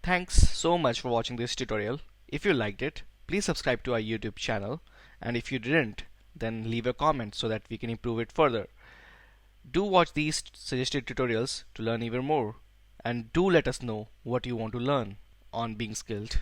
Thanks so much for watching this tutorial. If you liked it, please subscribe to our YouTube channel, and if you didn't, then leave a comment so that we can improve it further. Do watch these suggested tutorials to learn even more, and do let us know what you want to learn on being skilled.